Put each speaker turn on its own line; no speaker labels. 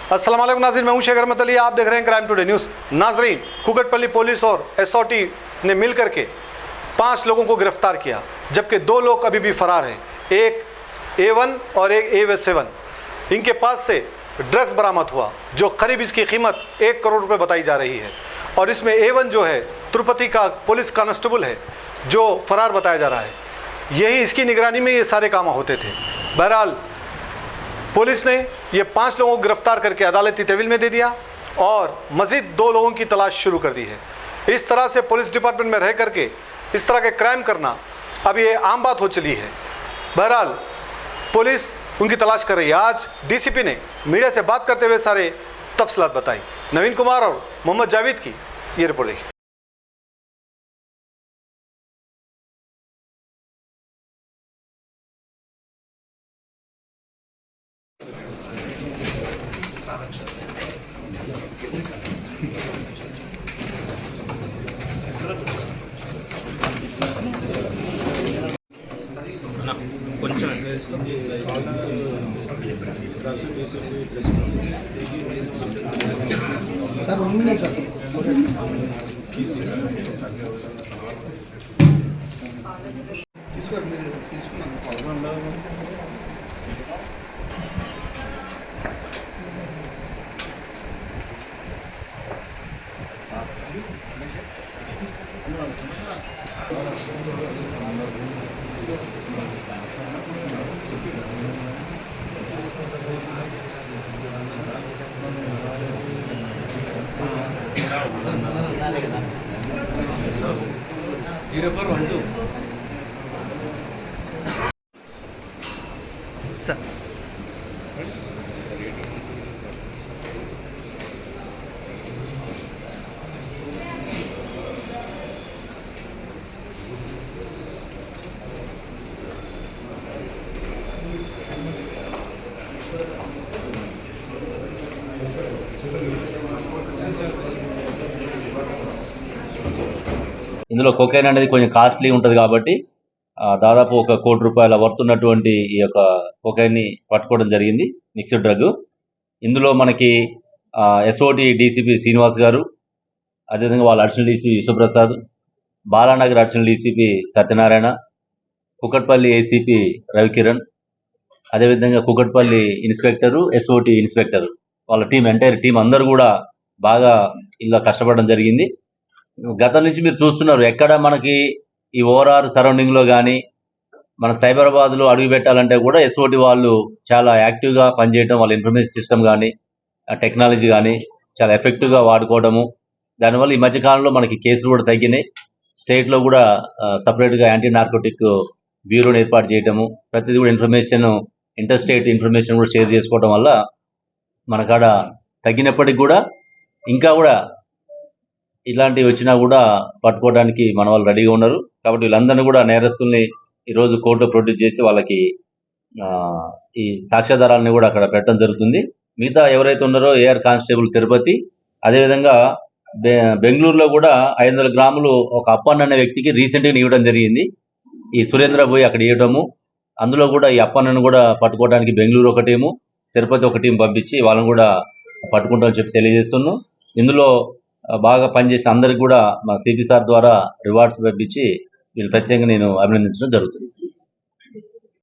अस्सलाम वालेकुम नाज़रीन, मैं हूं शेख रहमत अली। आप देख रहे हैं क्राइम टुडे न्यूज़। नाज़रीन, कुकटपल्ली पुलिस और एसओटी ने मिलकर के 5 लोगों को गिरफ्तार किया, जबकि 2 लोग अभी भी फरार हैं। एक A1 और एक A7। इनके पास से ड्रग्स बरामद हुआ, जो करीब इसकी कीमत 1 करोड़ रुपए बताई जा रही है। और इसमें A1 जो है तिरुपति का पुलिस कांस्टेबल है, जो फरार बताया जा रहा है। यही इसकी निगरानी में ये सारे काम होते थे। बहरहाल पुलिस ने ये 5 लोगों को गिरफ्तार करके अदालती तहवील में दे दिया और मज़ीद 2 लोगों की तलाश शुरू कर दी है। इस तरह से पुलिस डिपार्टमेंट में रह करके इस तरह के क्राइम करना अब ये आम बात हो चली है। बहरहाल पुलिस उनकी तलाश कर रही है। आज डीसीपी ने मीडिया से बात करते हुए सारे तफसीलात बताई। नवीन कुमार और मोहम्मद जावेद की ये रिपोर्ट देखिए।
కొంచెం
సార్ ఉంది సార్ తీసుకోండి, మీరు తీసుకున్నాను పదకొండు
సార్
ఇందులో కొకైన్ అనేది కొంచెం కాస్ట్లీ ఉంటుంది కాబట్టి దాదాపు 1 కోటి రూపాయల వర్త్ ఉన్నటువంటి ఈ యొక్క కొకైన్ని పట్టుకోవడం జరిగింది, మిక్స్డ్ డ్రగ్. ఇందులో మనకి ఎస్ఓటి డీసీపీ శ్రీనివాస్ గారు, అదేవిధంగా వాళ్ళ additional DCP Vishwaprasad, Balanagar additional DCP Satyanarayana, Kukatpally ACP Ravikiran, అదేవిధంగా కుకట్పల్లి ఇన్స్పెక్టరు, ఎస్ఓటి ఇన్స్పెక్టర్, వాళ్ళ టీం, ఎంటైర్ టీం అందరూ కూడా బాగా ఇలా కష్టపడడం జరిగింది. గతం నుంచి మీరు చూస్తున్నారు, ఎక్కడ మనకి ఈ ఓఆర్ఆర్ సరౌండింగ్లో కానీ మన సైబరాబాద్లో అడుగు పెట్టాలంటే కూడా ఎస్ఓటి వాళ్ళు చాలా యాక్టివ్గా పనిచేయడం, వాళ్ళ ఇన్ఫర్మేషన్ సిస్టమ్ కానీ టెక్నాలజీ కానీ చాలా ఎఫెక్టివ్గా వాడుకోవడము. దానివల్ల ఈ మధ్యకాలంలో మనకి కేసులు కూడా తగ్గినాయి. స్టేట్లో కూడా సపరేట్గా యాంటీ నార్కోటిక్ బ్యూరోని ఏర్పాటు చేయటము, ప్రతిదీ కూడా ఇన్ఫర్మేషన్, ఇంటర్ స్టేట్ ఇన్ఫర్మేషన్ కూడా షేర్ చేసుకోవడం వల్ల మనకాడ తగ్గినప్పటికి కూడా ఇంకా కూడా ఇలాంటివి వచ్చినా కూడా పట్టుకోవడానికి మన వాళ్ళు రెడీగా ఉన్నారు. కాబట్టి వీళ్ళందరినీ కూడా నేరస్తుల్ని ఈరోజు కోర్టులో ప్రొడ్యూస్ చేసి వాళ్ళకి ఈ సాక్ష్యాధారాలని కూడా అక్కడ పెట్టడం జరుగుతుంది. మిగతా ఎవరైతే ఉన్నారో ఏఆర్ కానిస్టేబుల్ తిరుపతి, అదేవిధంగా బెంగళూరులో కూడా 500 గ్రాములు ఒక అప్పన్న అనే వ్యక్తికి రీసెంట్గా ఇవ్వడం జరిగింది. ఈ సురేంద్ర పోయి అక్కడ ఇవ్వడము, అందులో కూడా ఈ అప్పన్నను కూడా పట్టుకోవడానికి బెంగళూరు ఒక టీము, తిరుపతి ఒక టీం పంపించి వాళ్ళని కూడా పట్టుకుంటామని చెప్పి తెలియజేస్తున్నాం. ఇందులో బాగా పనిచేసిన అందరికి కూడా మా సిపి సార్ ద్వారా రివార్డ్స్ పంపించి వీళ్ళు ప్రత్యేకంగా నేను అభినందించడం జరుగుతుంది.